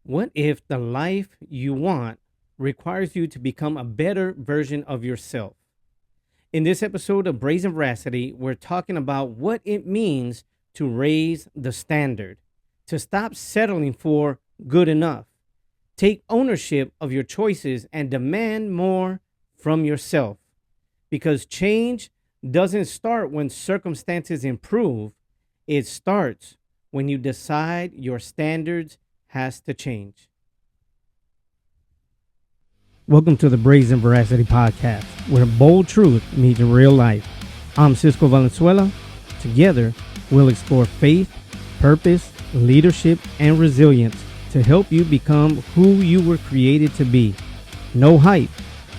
What if the life you want requires you to become a better version of yourself? In this episode of Brazen Veracity, we're talking about what it means to raise the standard, to stop settling for good enough, take ownership of your choices, and demand more from yourself. Because change doesn't start when circumstances improve, it starts when you decide your standards has to change. Welcome to the Brazen Veracity Podcast, where bold truth meets real life. I'm Cisco Valenzuela. Together, we'll explore faith, purpose, leadership, and resilience to help you become who you were created to be. No hype,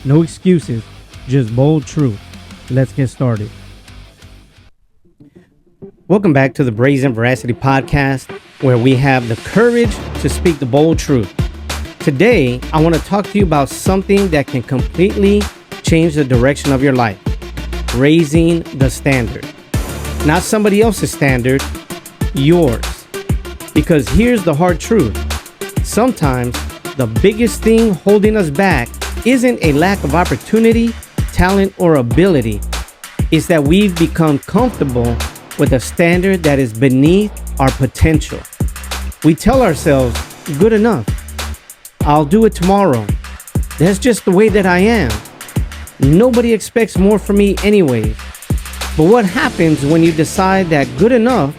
no excuses, just bold truth. Let's get started. Welcome back to the Brazen Veracity Podcast, where we have the courage to speak the bold truth. Today, I want to talk to you about something that can completely change the direction of your life: raising the standard. Not somebody else's standard, yours. Because here's the hard truth. Sometimes the biggest thing holding us back isn't a lack of opportunity, talent, or ability. It's that we've become comfortable with a standard that is beneath our potential. We tell ourselves, good enough. I'll do it tomorrow. That's just the way that I am. Nobody expects more from me anyways. But what happens when you decide that good enough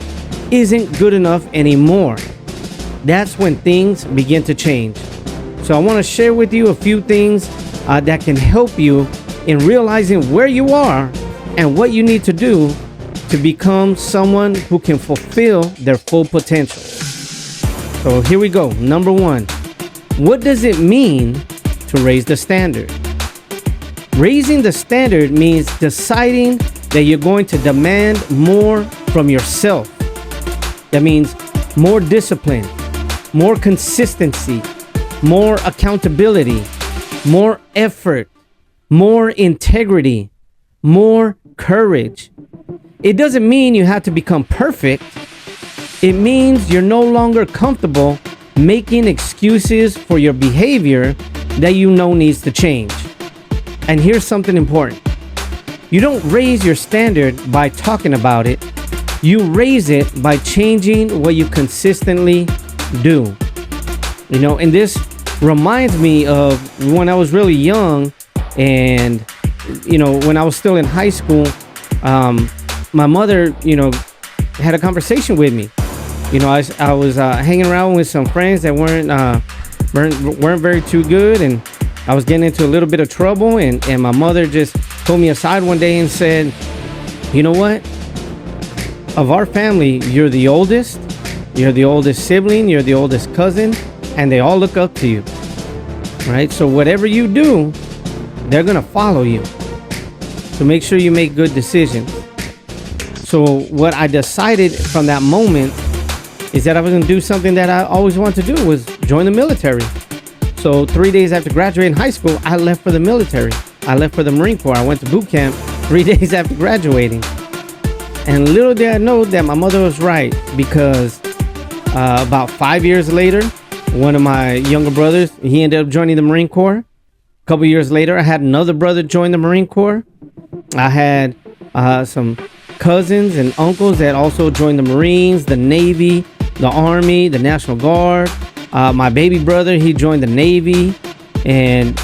isn't good enough anymore? That's when things begin to change. So I want to share with you a few things that can help you in realizing where you are and what you need to do to become someone who can fulfill their full potential. So here we go. Number one, what does it mean to raise the standard? Raising the standard means deciding that you're going to demand more from yourself. That means more discipline, more consistency, more accountability, more effort, more integrity, more courage. It doesn't mean you have to become perfect. It means you're no longer comfortable making excuses for your behavior that you know needs to change. And here's something important. You don't raise your standard by talking about it. You raise it by changing what you consistently do. And this reminds me of when I was really young and, when I was still in high school, my mother, had a conversation with me. I was hanging around with some friends that weren't very too good, and I was getting into a little bit of trouble. And my mother just pulled me aside one day and said, "You know what? Of our family, you're the oldest sibling, you're the oldest cousin, and they all look up to you, right? So whatever you do, they're gonna follow you. So make sure you make good decisions." So what I decided from that moment is that I was going to do something that I always wanted to do, was join the military. So 3 days after graduating high school, I left for the military. I left for the Marine Corps. I went to boot camp 3 days after graduating. And little did I know that my mother was right, because about 5 years later, one of my younger brothers, he ended up joining the Marine Corps. A couple years later, I had another brother join the Marine Corps. I had some cousins and uncles that also joined the Marines, the Navy, the Army, the National Guard. My baby brother, he joined the Navy. And,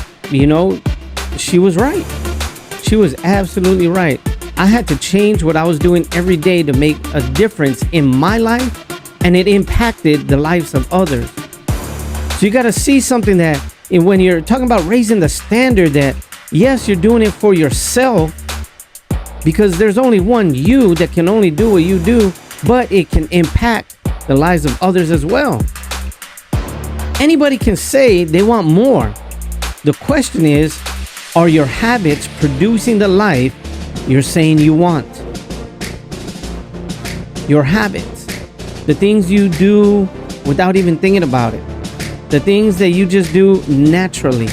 she was right. She was absolutely right. I had to change what I was doing every day to make a difference in my life, and it impacted the lives of others. So you got to see something that when you're talking about raising the standard, that yes, you're doing it for yourself, because there's only one you that can only do what you do, but it can impact the lives of others as well. Anybody can say they want more. The question is, are your habits producing the life you're saying you want? Your habits, the things you do without even thinking about it, the things that you just do naturally,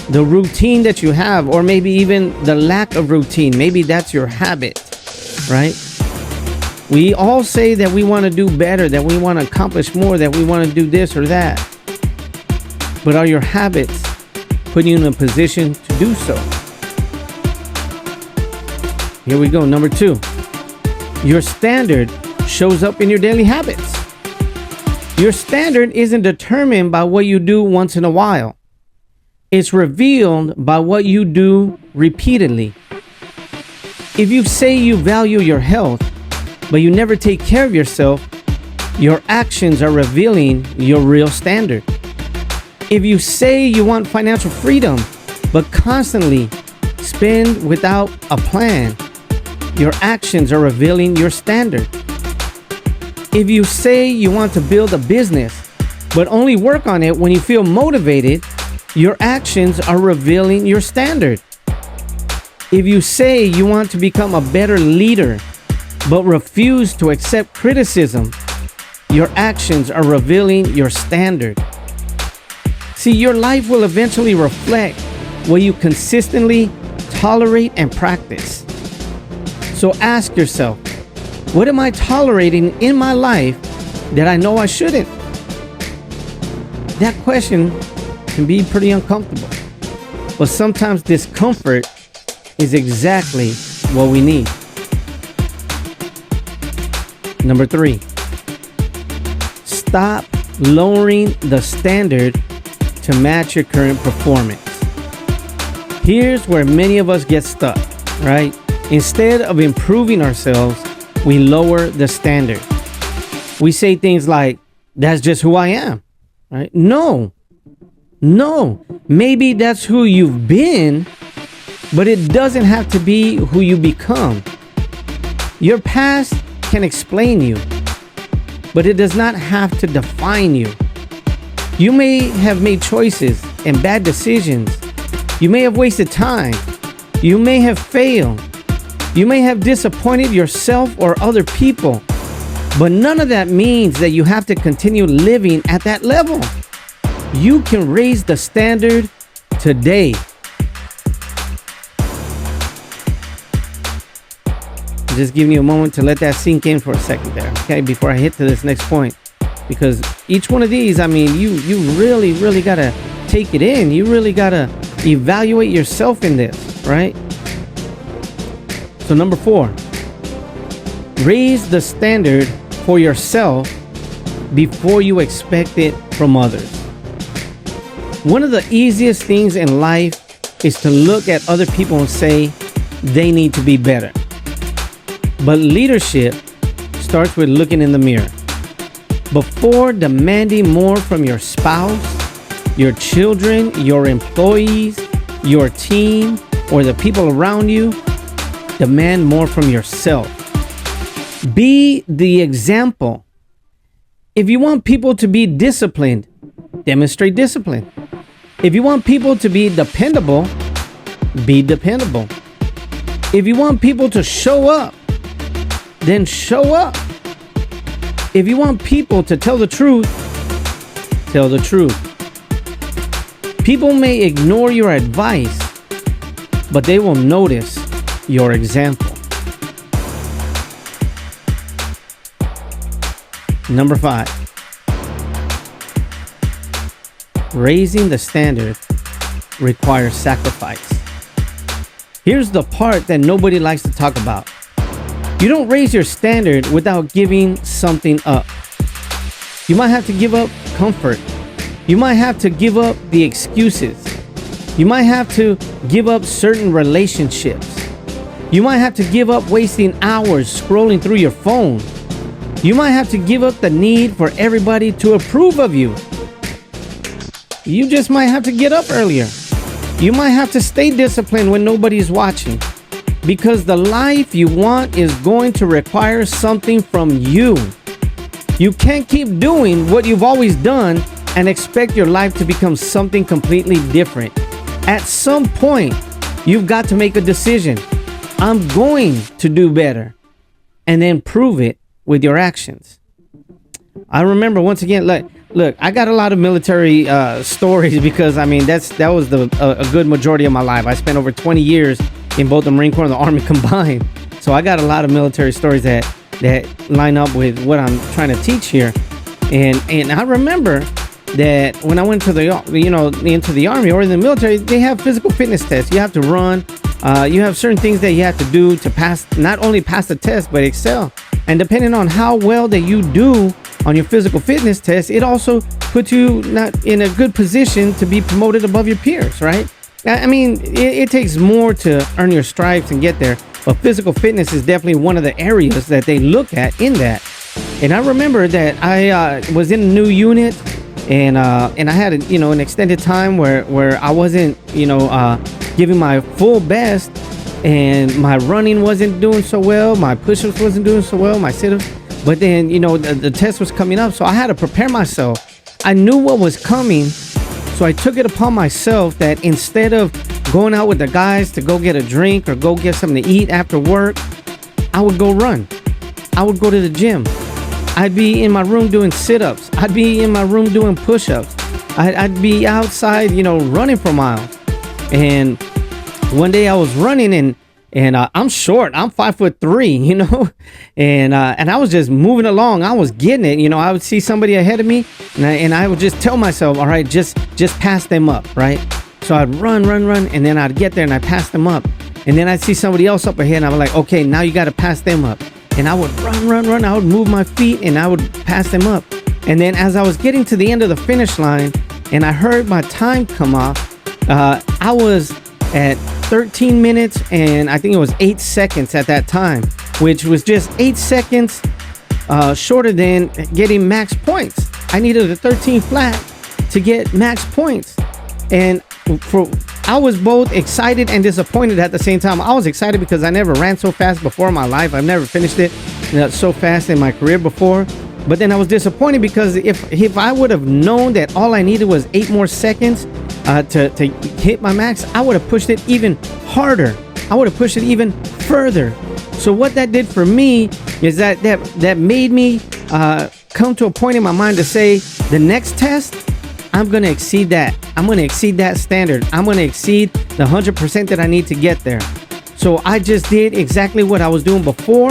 the routine that you have, or maybe even the lack of routine. Maybe that's your habit, right? We all say that we want to do better, that we want to accomplish more, that we want to do this or that. but are your habits putting you in a position to do so? Here we go. Number 2. Your standard shows up in your daily habits. Your standard isn't determined by what you do once in a while. It's revealed by what you do repeatedly. If you say you value your health, but you never take care of yourself, your actions are revealing your real standard. If you say you want financial freedom, but constantly spend without a plan, your actions are revealing your standard. If you say you want to build a business, but only work on it when you feel motivated, your actions are revealing your standard. If you say you want to become a better leader, but refuse to accept criticism, your actions are revealing your standard. See, your life will eventually reflect what you consistently tolerate and practice. So ask yourself, what am I tolerating in my life that I know I shouldn't? That question can be pretty uncomfortable, but sometimes discomfort is exactly what we need. Number 3, stop lowering the standard to match your current performance. Here's where many of us get stuck, right? Instead of improving ourselves, we lower the standard. We say things like, that's just who I am, right? No, maybe that's who you've been, but it doesn't have to be who you become. Your past can explain you, but it does not have to define you. You may have made choices and bad decisions. You may have wasted time. You may have failed. You may have disappointed yourself or other people, but none of that means that you have to continue living at that level. You can raise the standard today. Just giving you a moment to let that sink in for a second there, okay, before I hit to this next point. Because each one of these, I mean, you really got to take it in. You really got to evaluate yourself in this, right? So number 4, raise the standard for yourself before you expect it from others. One of the easiest things in life is to look at other people and say they need to be better. But leadership starts with looking in the mirror. Before demanding more from your spouse, your children, your employees, your team, or the people around you, demand more from yourself. Be the example. If you want people to be disciplined, demonstrate discipline. If you want people to be dependable, be dependable. If you want people to show up, then show up. If you want people to tell the truth, tell the truth. People may ignore your advice, but they will notice your example. Number 5, raising the standard requires sacrifice. Here's the part that nobody likes to talk about. You don't raise your standard without giving something up. You might have to give up comfort. You might have to give up the excuses. You might have to give up certain relationships. You might have to give up wasting hours scrolling through your phone. You might have to give up the need for everybody to approve of you. You just might have to get up earlier. You might have to stay disciplined when nobody's watching, because the life you want is going to require something from you. You can't keep doing what you've always done and expect your life to become something completely different. At some point, you've got to make a decision. I'm going to do better, and then prove it with your actions. I remember, once again, look, I got a lot of military stories, because I mean that was a good majority of my life. I spent over 20 years in both the Marine Corps and the Army combined, so I got a lot of military stories that line up with what I'm trying to teach here. And I remember that when I went to into the army or in the military, they have physical fitness tests. You have to run. You have certain things that you have to do to pass, not only pass the test, but excel. And depending on how well that you do on your physical fitness test, it also puts you not in a good position to be promoted above your peers, right? I mean, it takes more to earn your stripes and get there, but physical fitness is definitely one of the areas that they look at in that. And I remember that I was in a new unit, and I had an extended time where I wasn't giving my full best, and my running wasn't doing so well, my push-ups wasn't doing so well, my sit-ups. But then the test was coming up, so I had to prepare myself. I knew what was coming, so I took it upon myself that instead of going out with the guys to go get a drink or go get something to eat after work, I would go run. I would go to the gym. I'd be in my room doing sit-ups. I'd be in my room doing push-ups. I'd be outside, running for miles. And one day I was running, and I'm short. I'm 5'3", and I was just moving along. I was getting it. I would see somebody ahead of me, and I would just tell myself, all right, just pass them up, right? So I'd run, and then I'd get there and I'd pass them up, and then I'd see somebody else up ahead, and I was like, okay, now you got to pass them up. And I would run. I would move my feet, and I would pass them up. And then as I was getting to the end of the finish line, and I heard my time come off, I was at 13 minutes and I think it was 8 seconds at that time, which was just 8 seconds shorter than getting max points. I needed a 13 flat to get max points. And I was both excited and disappointed at the same time. I was excited because I never ran so fast before in my life. I've never finished it so fast in my career before. But then I was disappointed because if I would have known that all I needed was 8 more seconds to hit my max, I would have pushed it even harder. I would have pushed it even further. So what that did for me is that made me come to a point in my mind to say, the next test, I'm going to exceed that. I'm going to exceed that standard. I'm going to exceed the 100% that I need to get there. So I just did exactly what I was doing before,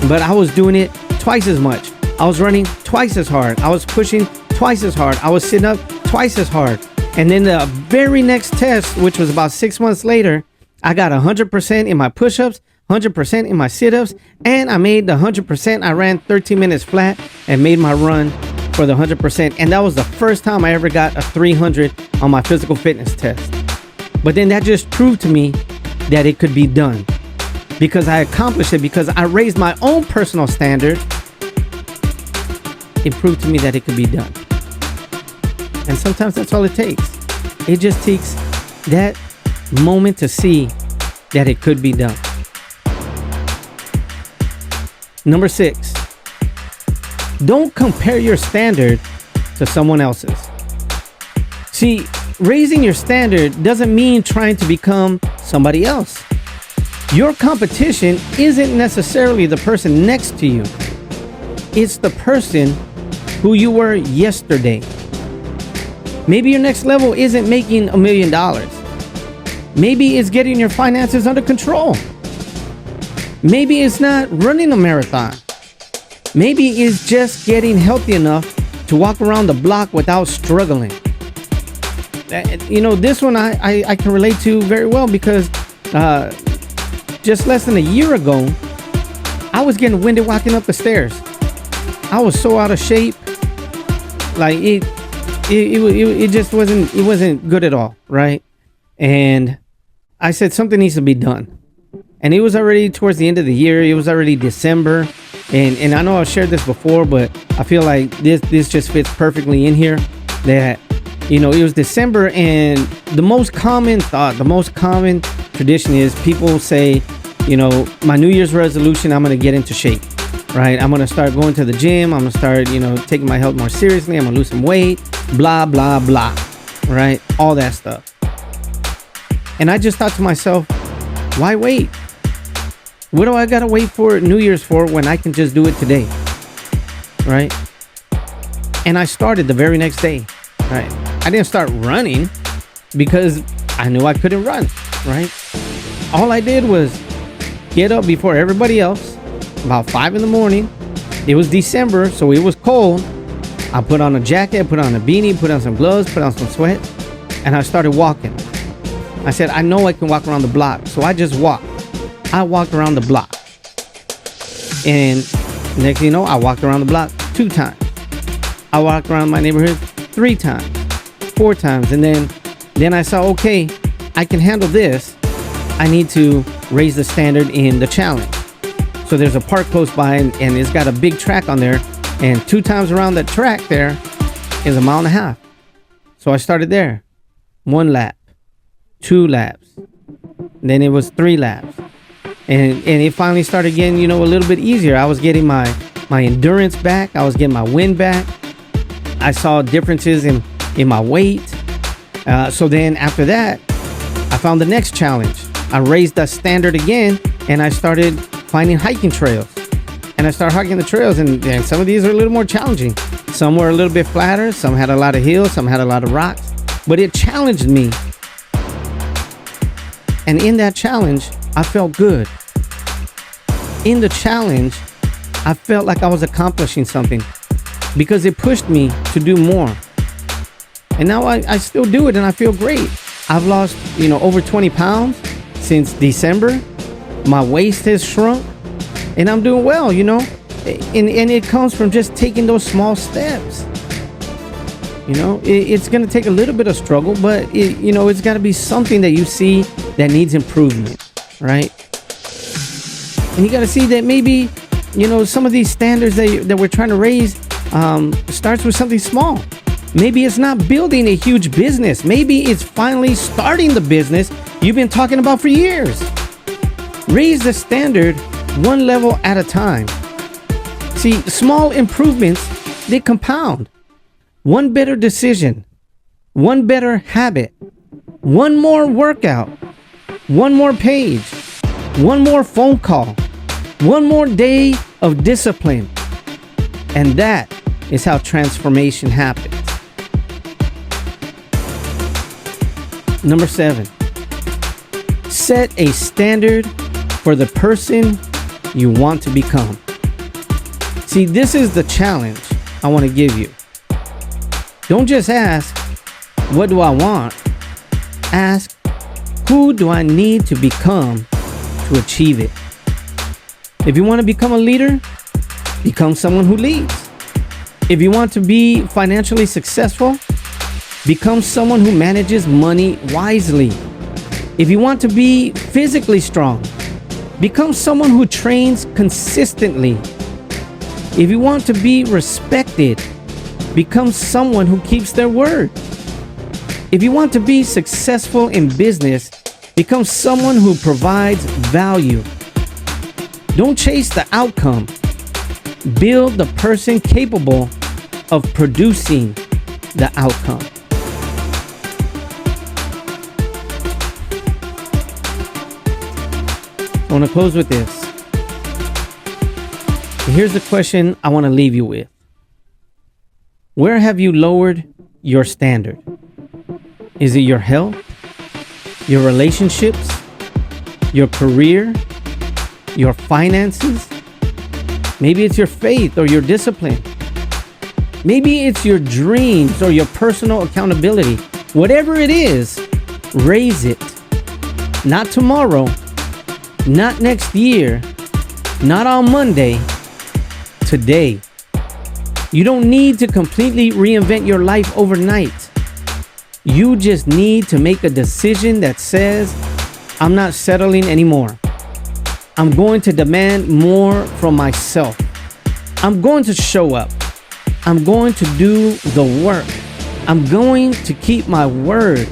but I was doing it twice as much. I was running twice as hard. I was pushing twice as hard. I was sitting up twice as hard. And then the very next test, which was about 6 months later, I got 100% in my push-ups, 100% in my sit-ups, and I made the 100%. I ran 13 minutes flat and made my run for the 100%. And that was the first time I ever got a 300 on my physical fitness test. But then that just proved to me that it could be done, because I accomplished it, because I raised my own personal standard. It proved to me that it could be done. And sometimes that's all it takes. It just takes that moment to see that it could be done. Number 6, don't compare your standard to someone else's. See, raising your standard doesn't mean trying to become somebody else. Your competition isn't necessarily the person next to you. It's the person who you were yesterday. Maybe your next level isn't making $1 million. Maybe it's getting your finances under control. Maybe it's not running a marathon. Maybe it's just getting healthy enough to walk around the block without struggling. This one I can relate to very well, because just less than a year ago, I was getting winded walking up the stairs. I was so out of shape. Like it just wasn't good at all, right? And I said something needs to be done. And it was already towards the end of the year. It was already December. And I know I've shared this before, but I feel like this just fits perfectly in here. That, it was December, and the most common thought, the most common tradition is people say, my New Year's resolution, I'm going to get into shape, right? I'm going to start going to the gym. I'm going to start, taking my health more seriously. I'm going to lose some weight, blah, blah, blah, right? All that stuff. And I just thought to myself, why wait? What do I got to wait for New Year's for when I can just do it today, right? And I started the very next day, right? I didn't start running because I knew I couldn't run, right? All I did was get up before everybody else, about 5 in the morning. It was December, so it was cold. I put on a jacket, put on a beanie, put on some gloves, put on some sweats, and I started walking. I said, I know I can walk around the block, so I just walked. I walked around the block. And next thing you know, I walked around the block 2 times. I walked around my neighborhood 3 times, 4 times. And then I saw, okay, I can handle this. I need to raise the standard in the challenge. So there's a park close by, and it's got a big track on there. And 2 times around that track there is 1.5 miles. So I started there. 1 lap, 2 laps. Then it was 3 laps. And it finally started getting, a little bit easier. I was getting my endurance back. I was getting my wind back. I saw differences in my weight. So then after that, I found the next challenge. I raised the standard again, and I started finding hiking trails. And I started hiking the trails, and some of these are a little more challenging. Some were a little bit flatter. Some had a lot of hills. Some had a lot of rocks. But it challenged me. And in that challenge, I felt good. In the challenge, I felt like I was accomplishing something because it pushed me to do more. And now I still do it, and I feel great. I've lost, over 20 pounds since December. My waist has shrunk, and I'm doing well, And it comes from just taking those small steps. It's going to take a little bit of struggle, but it's got to be something that you see that needs improvement, right? And you got to see that maybe, some of these standards that we're trying to raise starts with something small. Maybe it's not building a huge business. Maybe it's finally starting the business you've been talking about for years. Raise the standard 1 level at a time. See, small improvements, they compound. 1 better decision, 1 better habit, 1 more workout, 1 more page, 1 more phone call, 1 more day of discipline. And that is how transformation happens. Number 7, set a standard for the person you want to become. See, this is the challenge I want to give you. Don't just ask, what do I want? Ask, who do I need to become to achieve it? If you want to become a leader, become someone who leads. If you want to be financially successful, become someone who manages money wisely. If you want to be physically strong, become someone who trains consistently. If you want to be respected, become someone who keeps their word. If you want to be successful in business, become someone who provides value. Don't chase the outcome. Build the person capable of producing the outcome. I want to close with this. Here's the question I want to leave you with. Where have you lowered your standard? Is it your health, your relationships, your career, your finances? Maybe it's your faith or your discipline. Maybe it's your dreams or your personal accountability. Whatever it is, raise it. Not tomorrow, not next year, not on Monday, today. You don't need to completely reinvent your life overnight. You just need to make a decision that says, I'm not settling anymore. I'm going to demand more from myself. I'm going to show up. I'm going to do the work. I'm going to keep my word.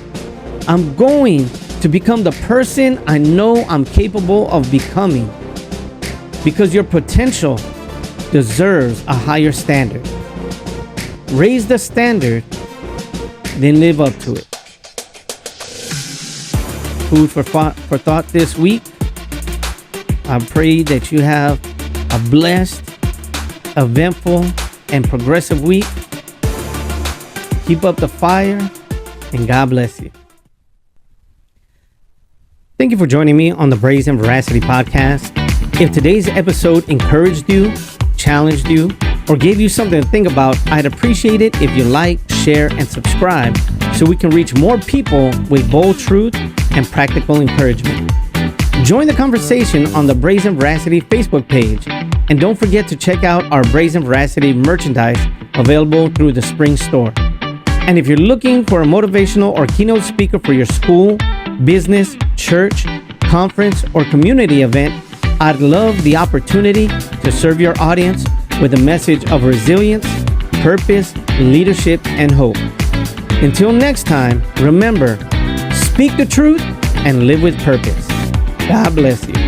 I'm going to become the person I know I'm capable of becoming. Because your potential deserves a higher standard. Raise the standard, then live up to it. Food for thought this week. I pray that you have a blessed, eventful, and progressive week. Keep up the fire, and God bless you. Thank you for joining me on the Brazen Veracity podcast. If today's episode encouraged you, challenged you, or gave you something to think about, I'd appreciate it if you like, share, and subscribe so we can reach more people with bold truth and practical encouragement. Join the conversation on the Brazen Veracity Facebook page, and don't forget to check out our Brazen Veracity merchandise available through the Spring Store. And if you're looking for a motivational or keynote speaker for your school, business, church, conference, or community event, I'd love the opportunity to serve your audience with a message of resilience, purpose, leadership, and hope. Until next time, remember, speak the truth and live with purpose. God bless you.